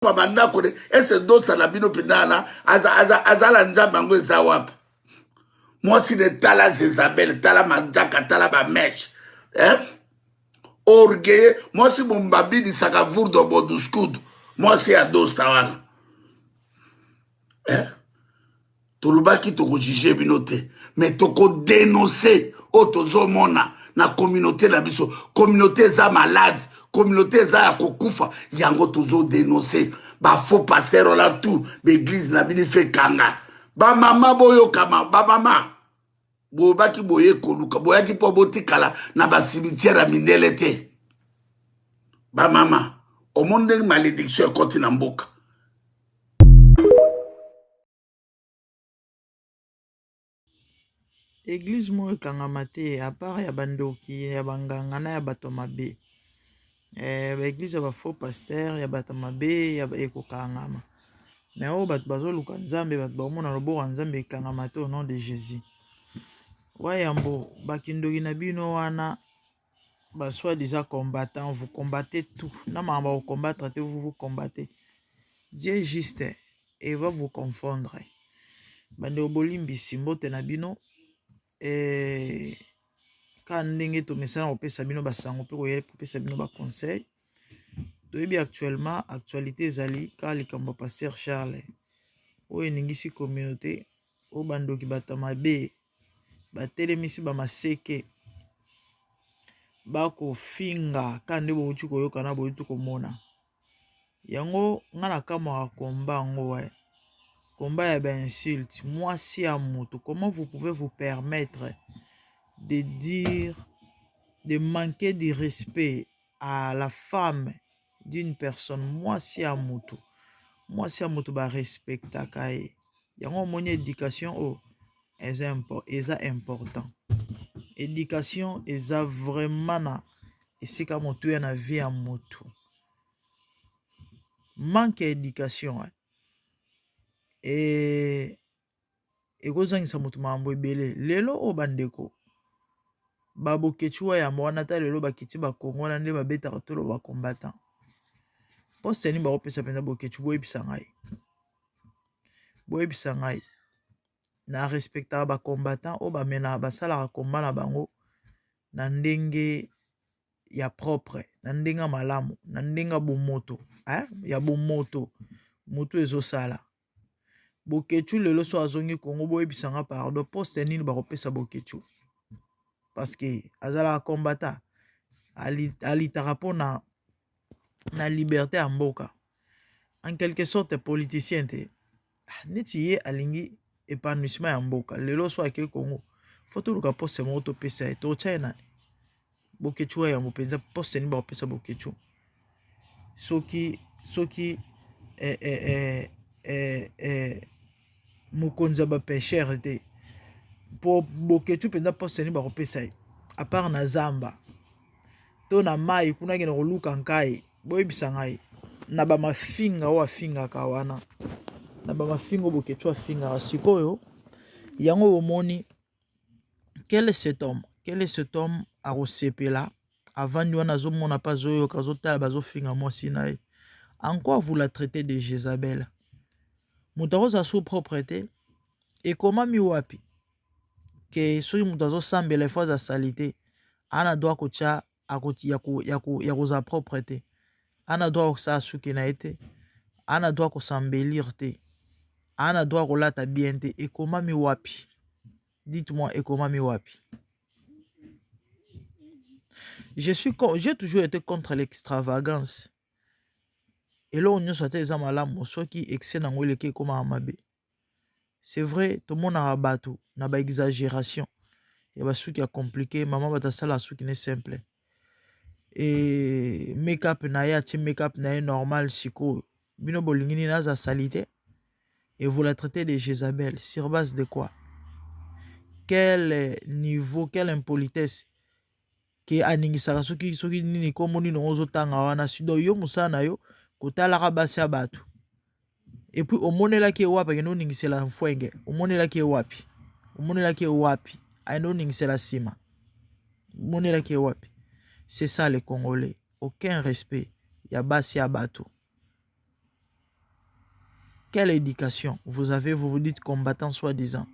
Mamanda kone ese dosa na bino pinana azala nzambe yango eza wapi mwasi de tala Zezabel tala manjaka tala bameche orgueilleux mwasi bombabidisaka vurdo boduskudu mwasi ya dosa wana tolobaki tokojuge bino te mais tokodenonse oyo tozomona na communauté na biso communauté eza malade communauté eza ya kokufa yango tozodenonse bafaux pasteur ola tout baeglise na bino ife kanga bamama boyokama bamama boyebaki boye koluka boyaki mpo botikala na basimitiere ya mindele te bamama omoni ndenge malédiction ekoti na mboka Église mo ekangama te à part ya bandoki ya banganga na ya bato mabe. Église ya ba faux pasteur ya bato mabe ya ekokangama. Mais oyo bato bazoluka nzambe bato baomona loboko ya nzambe ekangama te au nom de Jésus. Wayambo bakindoki na bino wana ba soi-disant combattants, vous combattez tout. Na mamba vous combattre te vous combattez. Dieu est juste et va vous confondre. Bande obolimbisi mbote na bino ka ndenge to mesana kopesa bino basango pe koyela kopesa bino ba conseil toyebi actuellement actualité ezali ka likambo pasteur Charles oyo eningisi communauté oyo bandoki bato mabe batelemisi bamaseke bakofinga ka nde bouti koyoka na bouti komona yango nga na kamwaka komba yango combat ya ba insulte mwasi ya moto. Comment vous pouvez vous permettre de dire, de manquer de respect à la femme d'une personne? Mwasi ya moto ba respecta kae yango moni éducation o eza important. Éducation eza vraiment na esika moto ya na vie ya moto. Manque éducation ekozangisa moto mambo ebele lelo o bandeko babokechua ya mwana ta lelo bakiti bakongo na nde babetaka tolo bakombatant poste ni bakopesa penza bokechu boyebisa ngai na respectaka bakombatant o bamena basalaka komba na bango na ndenge ya propre na ndenge malamu na ndenge bomoto ya bomoto moto ezosala bokechu lelo so azongi kongo boyebisanga pardon poste nini bakopesa bokechu parce que azala combattant alitaka mpo na liberté ya mboka en quelque sorte politicien te neti ye alingi épanouissement ya mboka lelo so ake kongo fo toluka poste moko topesa ye totya ye nani bokechu ya yango mpenza poste nini bakopesa bokechu soki mokonzi ya bapeshere te po bokechu mpenza poste nini bakopesa ye à part na zamba to na mai kuna kena koluka nkai boyebisa ngai na bamafinga oyo afingaka wana na bamafinga oyo bokechu afingaka sikoyo yango bomoni quel est cet homme akosepela avandi wana azomona mpe azoyoka azotala bazofinga mwasi na ye. En quoi vous la traitez de Jézabel? Moto akozala so propre te ekomami wapi ke soki moto azosambela efo aza sali te ana droit kotya ya kozala propre te ana droit kosala suki na ye te ana droit kosambelire te ana droit kolata bien te ekomami wapi? Dites-moi ekomami wapi? J'ai toujours été contre l'extravagance. Et là, on y a des malamu, ceux qui excellent en qui comme amabe. C'est vrai, tout le monde a battu, n'a pas exagération. Il y a des trucs qui sont compliqués, maman va ça la truc qui est simple. Et make-up na ya, make-up na ya normal, siko. Bino bolingini na za salité. Et vous la traitez de Jézabel. Sur base de quoi? Quel niveau, quelle impolitesse que aningisaka soki nini komoni no ozotanga wana sido yo musana yo kotalaka basi ya bato et puis omonelaki wapi akende oningisela mfwenge omonelaki wapi aende oningisela sima omonelaki wapi? C'est ça les Congolais, aucun respect ya basi ya bato. Quelle éducation vous avez, vous vous dites combattant soi-disant.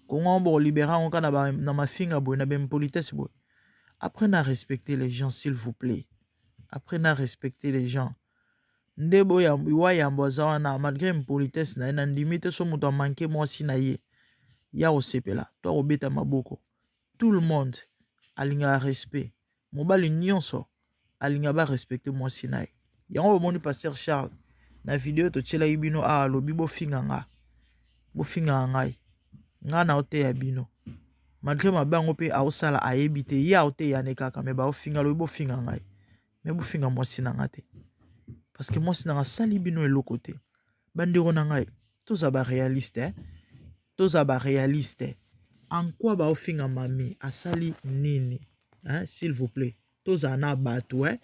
Comment bon libérer on kana ba na mafinga boy na ben politesse boy. Apprenez à respecter les gens s'il vous plaît. Apprenez à respecter les gens. Ndebo ya wa ya mboza na malgré impolitesse na na limite so muto manquer moi si na ye. Ya osepela, toi obeta maboko. Tout le monde alinga respect. Mobali nyonso alinga ba respecter moi si na ye. Yango moni pasteur Charles na vidéo to tshela ibino a lobi bo finga nga. Bo finga ngai. Nga na ote ya bino. Malgré ma bango pe a osala a ebite ya ote ya ne kaka me ba ofinga lobi bo finga ngai. Me bo finga moi si na ngate. Parce que moi si na sali bino eloko te. Bandeko na ngai. Toza ba réaliste hein. Toza ba réaliste. En quoi ba ofinga mami asali nini hein s'il vous plaît. Toza na bato hein.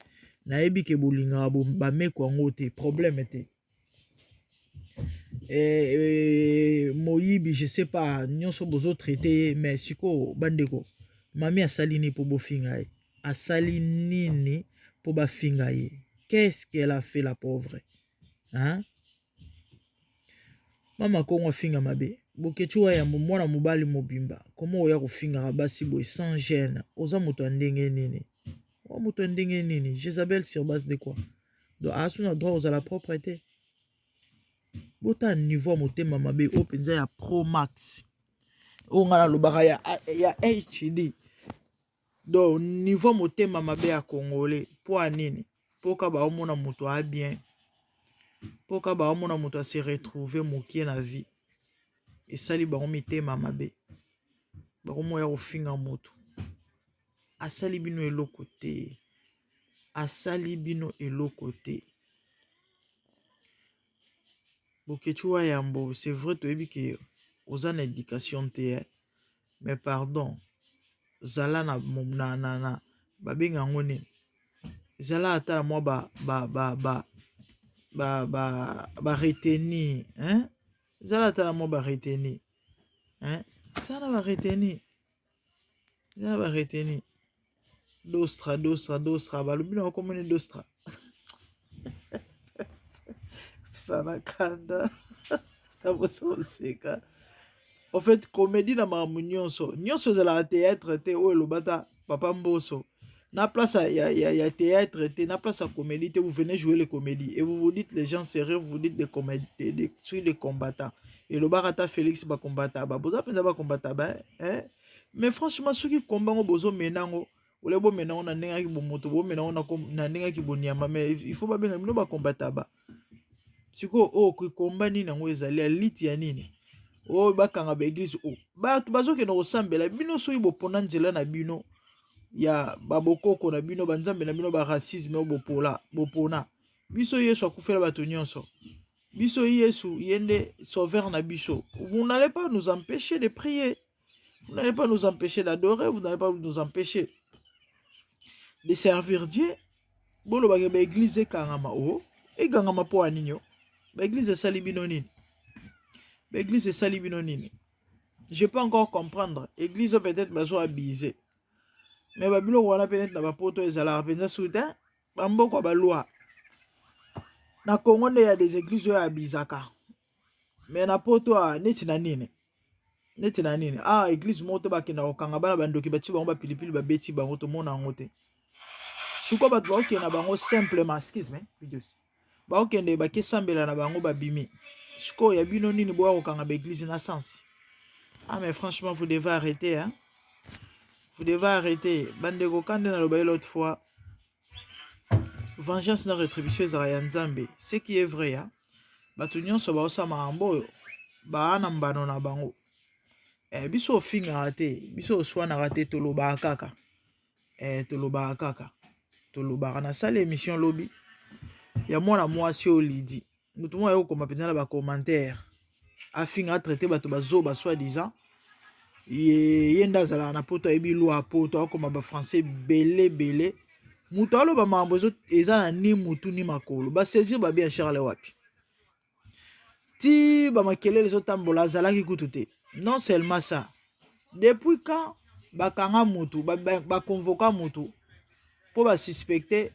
Na ebi ke bolinga ba meko ngo te problème te. Moyibi je sais pas nyonso bozo traité mais siko bandeko mami asali ni po bofinga ye. Asali nini po ba finga ye. Qu'est-ce qu'elle a fait la pauvre hein? Mama kongo finga mabe. Bokechua ya mwana mobali mobimba. Comment oya kofinga basi boy sans gêne. Oza moto ndenge nini? O moto ndenge nini? Jézabel sur base de quoi? Donc asuna droit aux à la propreté. Bota niveau motema mabe openza ya Pro Max. O ngana lobaka ya HD. Donc niveau motema mabe ya congolais po nini? Poka ba omona moto a bien. Poka ba omona moto a se retrouver mokie na vie. Et sali ba mitema mabe. Ba omo ya kofinga moto. Asali bino eloko te. Asali bino eloko te. Bokechua yambo, c'est vrai to ebi ke oza na éducation te mais pardon. Zala na babenga ngone. Zala ata moi ba retenir hein? Zala ata moi ba retenir hein? Zala ba retenir. Zala ba retenir. Dostra balubina ko mene dostra. Sana kanda. En fait, comédie na mamu nyonso. Nyonso de la théâtre te ou elobata papa mboso. Na place ya théâtre te, na place à comédie te, vous venez jouer les comédies et vous vous dites les gens sérieux, vous vous dites des comédies, les combattants. Et le barata Félix ba combattant, ba boza penza ba combattant ba hein. Mais franchement ceux qui combattent bozo menango, ou les bo menango na ndenga ki bo moto, bo menango na ndenga ki bo nyama, mais il faut pas benga bino ba combattant ba. Siko o ku komba nini nango ezali aliti ya nini? O bakanga ba église o. Ba bazo ke no sambela bino so ibo pona nzela na bino. Ya babokoko na bino banzambe na bino ba racisme bopola bopona biso Yesu akufela bato nyonso biso Yesu yende sauveur na biso. Vous n'allez pas nous empêcher de prier, vous n'allez pas nous empêcher d'adorer, vous n'allez pas nous empêcher de servir Dieu. Bolo ba église kangama o e gangama po aninyo ba église sali bino nini, ba église sali bino nini. Je peux encore comprendre église peut-être bazo abiser. Mais babilo wana peut-être na bapoto ezala penza soutin bamboko ba loi na Congo nde ya des églises ya bizaka. Mais na poto neti na nini ah église moto ba kina okanga bana bandoki bati bango ba pilipili ba beti bango to mona ngote suko ba twa okena bango simplement excuse me videos ba okende ba kesambela na bango ba bimi suko ya bino nini bo okanga ba église na sens. Ah mais franchement vous devez arrêter hein. Vous devez arrêter. Bandeko kande na loba l'autre fois. Vengeance na rétribution ezara nzambe. Ce qui est vrai hein. Bato nyonso ba osama ambo ba ana mbano na bango. Biso finga raté, biso swana raté toloba kaka. Toloba kaka. Toloba na salle émission lobby. Ya mwana mwasi olidi. Mutu mwa yo koma penala ba commentaire. Afinga traité bato bazo ba soi-disant. Yenda zala na poto ebi loi poto akoma ba français belé mutu aloba mambo eza na ni mutu ni makolo ba saisir ba bien Charles wapi ti ba makelele zo tambola zalaki kutute. Non seulement ça, depuis quand bakanga mutu ba convoquer mutu po ba suspecter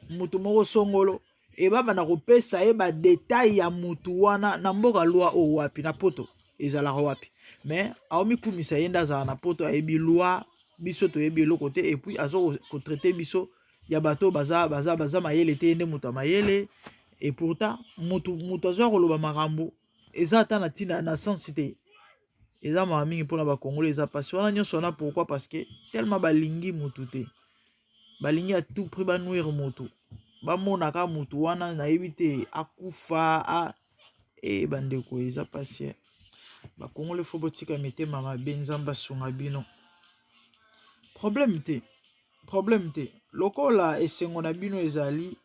mutu moko songolo et baba na kopesa ye ba détail ya mutu wana na mboka loi o wapi na poto ezalaka wapi mais aomi kumisa ye nda azala na poto ayebi loi biso toyebi eloko te et puis azo kotraite biso ya bato baza mayele te nde mutu mayele et pourtant mutu azo koloba makambo eza ata na tina na sens te eza mama mingi mpona bakongole eza pasi wana nyonso wana pourquoi parce que tellement balingi mutu te balingi à tout prix banuire mutu bamonaka mutu wana nayebi te akufa bandeko eza pasi bakongole fo botika mitema mabe nzambe asunga bino problème te lokola esengo na bino ezali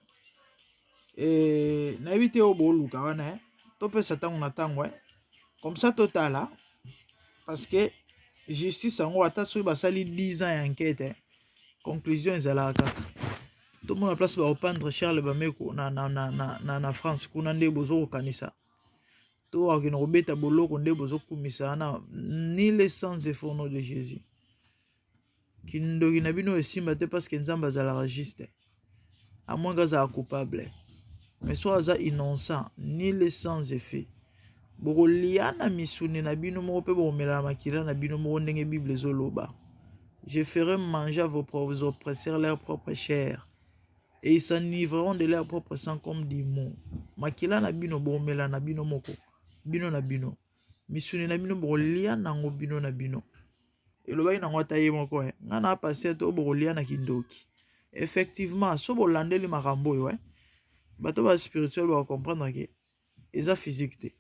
nayebi te oyo booluka wana topesa ntango na ntango comme ça totala parce que justice yango ata soki basali 10 ans ya enquête conclusion ezalaka kaka tomona place baopandre Charles Bameko na France kuna nde bozokokanisa to akende kobeta boloko nde bozokumisa wana ni le sans effort nom de Jésus kindoki na bino esimba te parce que nzambe azalaka juste à moins azala coupable mais so aza innocent ni le sans effet bokolia na misuni na bino moko mpe bokomela na makila na bino moko ndenge Bible ezoloba. Je ferai manger à vos oppresseurs leur propre chair, et ils s'enivreront de leur propre sang comme des mots. Makila na bino bokomela na bino moko bino na bino misuni na bino bokolia nango bino na bino elobaki nango ata ye moko nga na apase to bokolia na kindoki effectivement so bolandeli makambo oyo bato ba spirituel bakomprendre ke eza physique te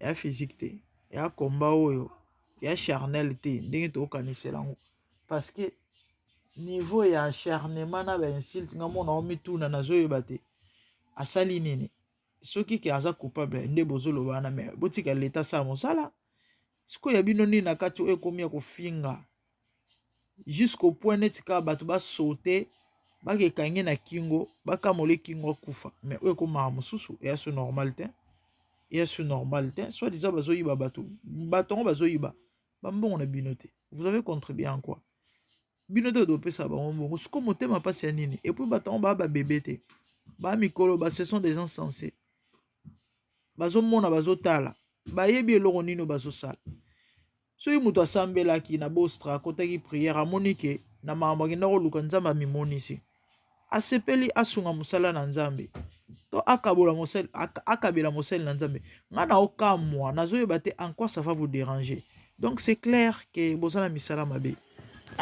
ya physique te ya komba oyo ya charnel te ndenge tokokanisela yango parce que niveau ya acharnement na bainsulte nga mona omituna nazoyeba te asali nini soki ke aza coupable nde bozoloba wana me botika leta sa mosala sikoyo ya bino nini na kati oyo ekomi ya kofinga jusqu'au point neti kaka bato basaute bakekange na kingo bakamole kingo akufa mais oyo ekomaka mosusu eyaso normal te soit disant bazoyiba bato yango bazoyiba bambongo na bino te vous avez contribué en quoi bino te dopesa bango mbongo siko motema mpasi ya nini et puis bato yango baa babebe te baa mikolo ce sont des gens sensés bazomona bazotala bayebi eloko nini bazosala soki moto asambelaki na bostra akotaki priere amoni ke na makambo akenda koluka nzambe amimonisi asepeli asunga mosala na nzambe to akabela mosali na nzambe nga na okamwa nazoyeba te en quoi ça va vous déranger donc c'est clair que bozala misala mabe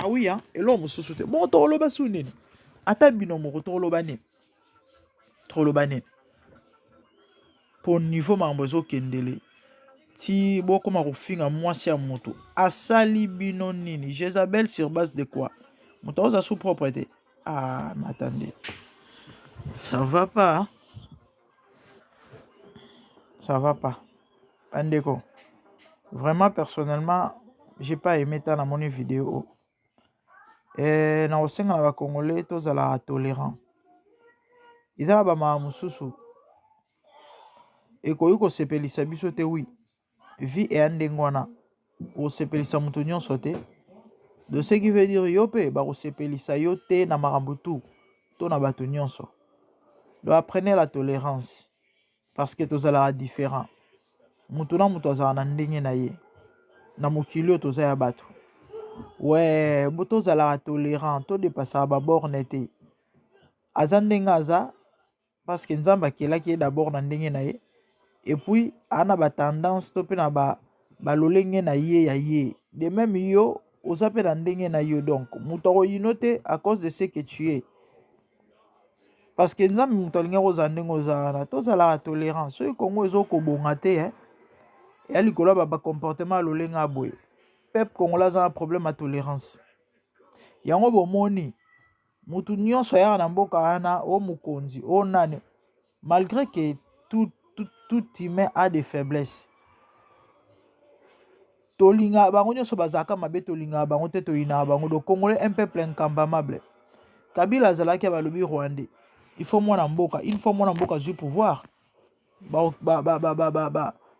oui eloko mosusu te bon tokoloba su nini ata bino moko tokoloba nini po niveau makambo ezokendele ti bokoma kofinga mwasi ya moto asali bino nini Jézabel sur base de quoi moto oza sous propreté mais attendez ça va pas bandeko vraiment personnellement j'ai pas aimé ta na moni vidéo na kosenga na bakongolais tozala tolérant eza na bamama mosusu ekoki kosepelisa biso te wi vie eya ndenge wana kosepelisa moto nyonso te de ce qui veut dire yo mpe bakosepelisa yo te na makambo tu to na bato nyonso donc apprenez la tolérance parce que tozalaka différent moto na moto azala na ndenge na ye na mokili oyo toza ya bato bo tozalaka tolérant todepasaka baborne te aza ndenge aza parce que nzambe akelaki ye d'abord na ndenge na ye et puis ana batendance to mpe na balolenge na ye ya ye de même yo oza mpe na ndenge na yo donc moto akoyino te à cause de ce que tu es parce que nzambe moto alingaki kozala ndenge ozala na tozalaka tolérant soki kongo ezokobonga te eya likolo ya bacomportement ya lolenge ya boye peuple congolais aza na problème ya tolérance yango bomoni motu nyonso ayaka na mboka wana o mokonzi o nani malgré que tout humain a des faiblesses tolingaka bango nyonso bazalaka mabe tolingaka bango te toyinaka bango donc congolais un peuple incambamable Kabila azalaki balobi rwandais il faut mwana mboka une fois mwana mboka azwi pouvoir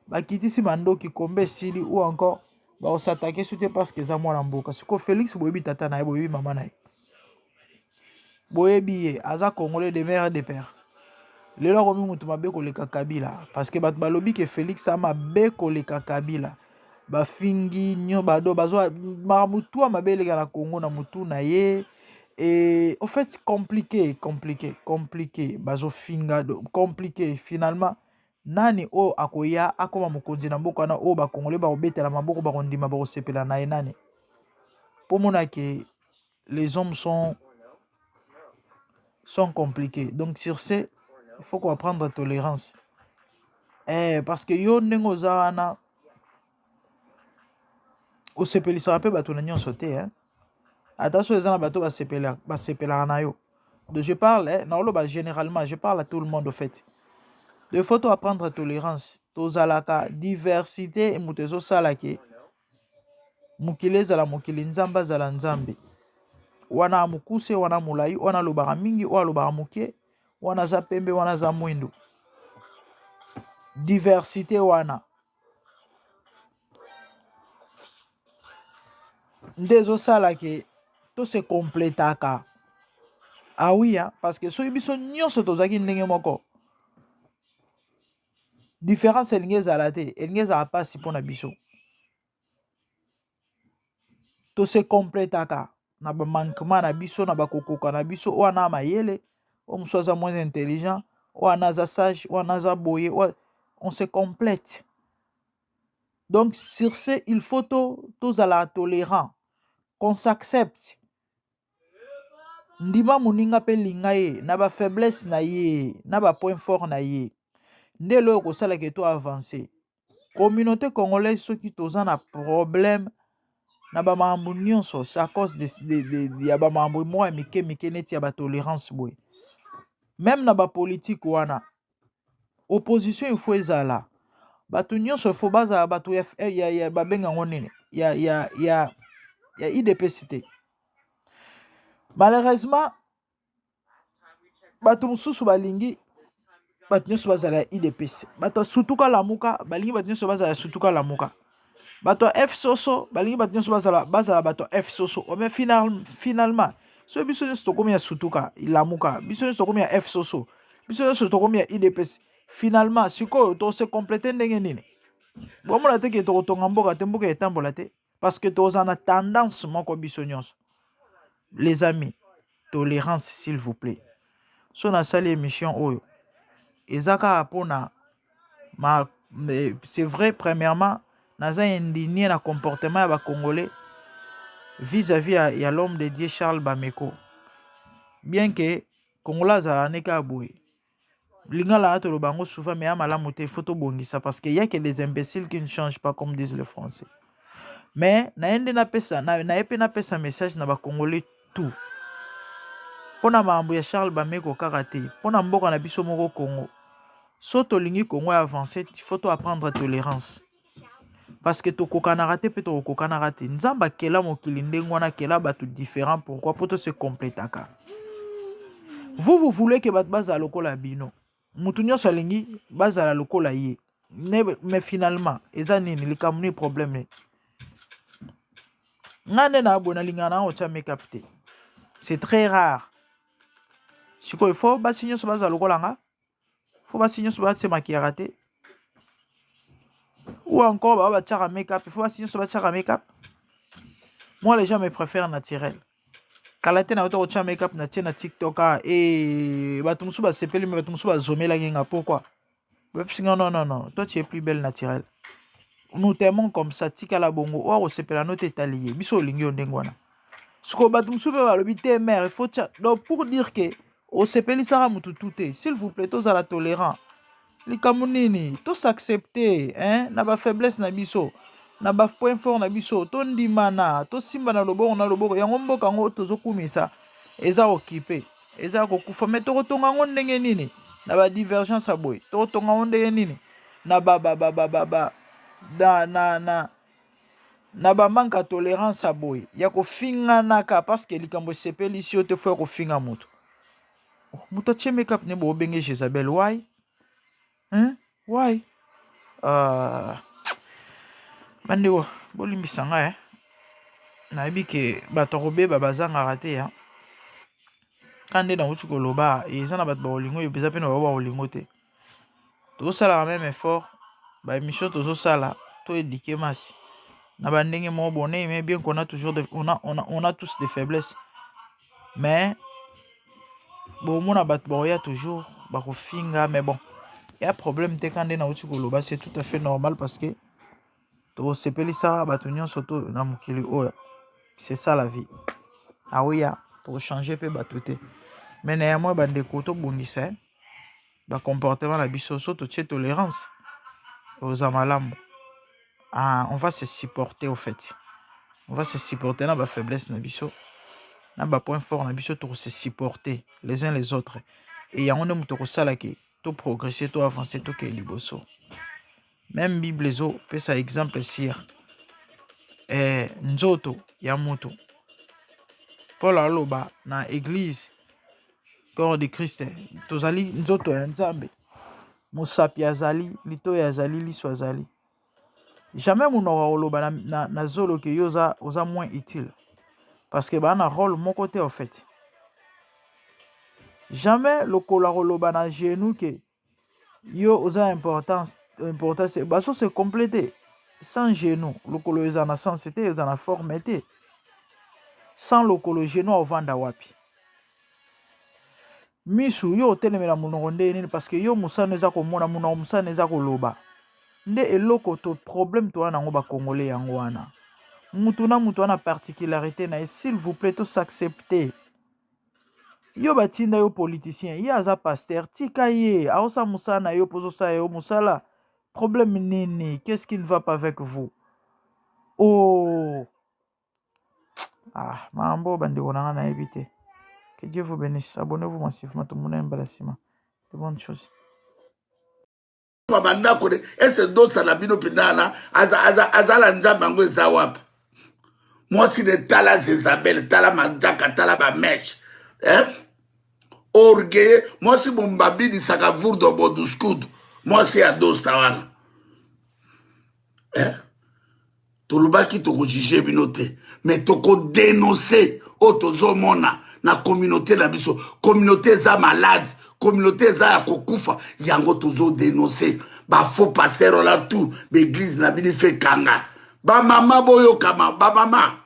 bakitisi bandoki kombe esili ou encore bakosatake su te parce que eza mwana mboka siko Félix boyebi tata na ye boyebi mama na ye boyebi ye aza congolais de mère et de père. Lelo komi mutu mabe koleka Kabila parce que bato balobi ke Félix amabe koleka Kabila. Bafingi nyo bado bazwa mutu amabe eleka na Congo na mutu na ye. Et en fait compliqué bazo finga compliqué finalement nani o akoya akoma mokonzi na mboka na o ba congolais ba obetela maboko ba kondima ba osepela na ye nani pour mona que les hommes sont compliqués. Donc sur ce il faut qu'on apprendre la tolérance. Parce que yo ndenge oza wana osepelisaka mpe bato na nyonso te attention eza na bato basepelaka na yo. Donc je parle naoloba généralement, je parle à tout le monde au fait. Il faut apprendre la tolérance. Tozalaka diversité et moto ezosala ke mokili ezala mokili nzambe azala nzambe. Wana mukuse wana mulai wana alobaka mingi wana alobaka moke wana aza pembe wana aza mwindo. Diversité wana nde ezosala ke to se complétaka. Ah oui parce que soki biso nyonso tozalaki ndenge moko différence elingi ezala te elingi ezala mpasi mpo na biso. To se complétaka na bamankement na biso na bakokoka na biso wana mayele o mosusu aza moins intelligent wana aza sage wana aza boye on se complète. Donc sur ce il faut tozala tolérant, qu'on s'accepte. Ndima muninga pe linga ye na ba faiblesse na ye na ba point fort na ye nde lo kosala ke to avancer. Communauté congolaise soki toza na problème na ba mambo nyonso c'est à cause de ya ba mambo moi mike neti ya ba tolérance boy. Même na ba politique wana opposition il faut ezala bato nyonso il faut baza bato ya babenga ngonene ya IDPS te. Malheureusement bato mususu balingi bato nyonso bazala ya IDPS. Bato sutuka lamuka balingi bato nyonso bazala sutuka lamuka. Bato F soso balingi bato nyonso bazala bato F soso. Mais finalement so biso nyonso tokomi ya sutuka lamuka biso nyonso tokomi ya F soso biso nyonso tokomi ya IDPS. Finalement sikoyo to se compléter ndenge nini bomona te ke tokotonga mboka te mboka etambola te parce que toza na tendance moko biso nyonso. Les amis, tolérance s'il vous plaît. So na sali émission oyo ezaka pona c'est vrai premièrement naza indigné na comportement ya ba congolais vis-à-vis ya l'homme de Dieu Charles Bameko. Bien que congolais azala neka boye lingala to lobango souvent mais amalamu te faut bongisa parce qu'il y a que des imbéciles qui ne changent pas comme disent les Français. Mais naende na pesa na epe na pesa message na ba congolais tout. Pona mambo ya Charles Bameko kaka te pona mboka na biso moko Congo. So tolingi Congo avancer il faut apprendre la tolérance. Parce que to kokanaka te pe to kokanaka te nzamba kela mokili ndenge wana kela bato différent pourquoi poto se complétaka. Vous voulez que bato bazala lokola bino mutu nyonso alingi bazala lokola ye mais finalement eza nini likambo ni problème ngane na abona lingana ocha make-up te. C'est très rare. Siko il faut basi nyonso bazala lokola nga faut basi nyonso base maquillage te ou encore ba tchara make-up il faut basi nyonso ba tchara make-up. Moi les gens me préfèrent naturel. Kalate na auto tchara make-up na tchena TikTok et bato musu ba sepeli mais bato musu ba zomela ngenga pourquoi? Non, toi tu es plus belle naturelle. Nous t'aimons comme ça, tika la bongo, ou sepela no te talié, biso lingi ondengwana. Siko batum soube balobi te mère, il faut donc pour dire que au sepeli sara mutu tout s'il vous plaît, tous à la tolérant. Li kamunini, tous accepter, hein, na ba faiblesse na biso, na ba point fort na biso, to ndimana, to simba na loboko, yango mboka ngo tozokumisa, eza occupé, eza kokufa, mais to kotonga ngo ndenge nini? Na ba divergence aboy to tonga onde nini na na ba manque tolérance aboy ya ko finga naka parce que likambo sepeli si te faut ko finga mutu mutu che make up ne bo benge Jezabel why why bandeko bolimbisa nga na yebi ke bato robe bazanga raté quand nde nauti koloba eza na bato baolingo oyo eza mpe na bao baolingo te tozosalaka même effort baémission tozosala to édike masi na bandenge moko bonne mais bien qu'on a toujours on a tous des faiblesses mais bomona bato baoya toujours bakofinga mais bon y a problème te quand nde nauti koloba c'est tout à fait normal parce que tosepelisa bato nyonso to na mokili oyo c'est ça la vie aoya pour changer pe bato te mais néanmoins bandeko tobongisa comportement na biso so totie tolérance oza malamu on va se supporter au fait on va se supporter na faiblesse na biso na point fort na biso to se supporter les uns les autres et yango nde moto kosala ke to progresser to avancer to ke liboso même bible ezo pesa exemple sire nzoto ya moto Paul aloba na église corps de Christ tozali nzoto ya nzambe mosapi azali litoyi azali liso azali jamais munoko oloba na zolo ke yo oza moins utile parce que bana rôle moko te en fait jamais lokolo oloba na genou ke yo oza importance baso se compléter sans genou lokolo eza na sens te eza na forme te sans lokolo genou ovanda wapi misu yo otelemela monoko nde nini parce que yo mosano eza komona monoko mosano eza koloba nde eloko to problème to wana yango bakongole yango wana mutu na mutu wana particularité na ye s'il vous plaît to s'accepter yo batinda yo politicien ye aza pasteur tika ye aosa mosala na yo pozosala yo mosala problème nini qu'est-ce qui ne va pas avec vous oh mambo bandeko na nga nayebi te. Que Dieu vous bénisse. Abonnez-vous massivement. Tout le monde aime Balasima. De bonnes choses. Ese dosa na bino pinana azala nzambe yango eza wapi mwasi de tala Zezabel tala manzaka tala bameche orgueil mwasi bombabidisaka vurdo boduskudu mwasi ya dosta wana tolobaki tokojuge bino te mais tokodénonce oyo tozomona na communauté na biso communauté eza malade communauté eza ya kokufa yango tozodénonce bafaux pasteur ola tout baeglise na bino ife kanga bamama boyokama bamama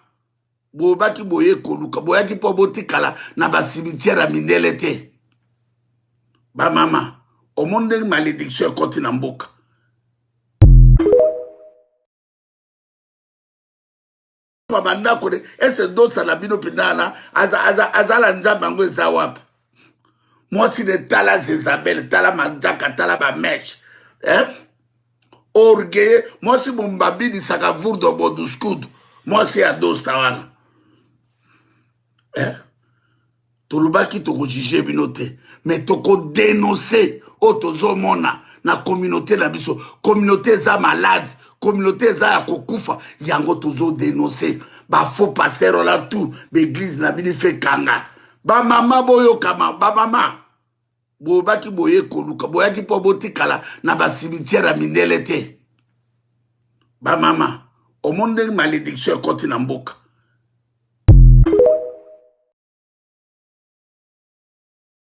boyebaki boye koluka boyaki mpo botikala na basimitiere ya mindele te bamama omoni ndenge malédiction ekoti na mboka bandako ese dosa na bino pinana azala nzambe yango eza wapi mwasi de tala Zezabel tala manzaka tala bameche orgueil mwasi bombabidisaka vurdo boduskudu mwasi ya dosta wana tolobaki tokojuge bino te mais tokodénonce oyo tozomona na communauté na biso communauté eza malade communauté eza ya kokufa yango tozodénonce bafaux pasteur ola tout baeglise na bino ife kanga bamama boyokama bamama boyebaki boye koluka boyaki mpo botikala na basimitiere ya mindele te bamama omoni ndenge malédiction ekoti na mboka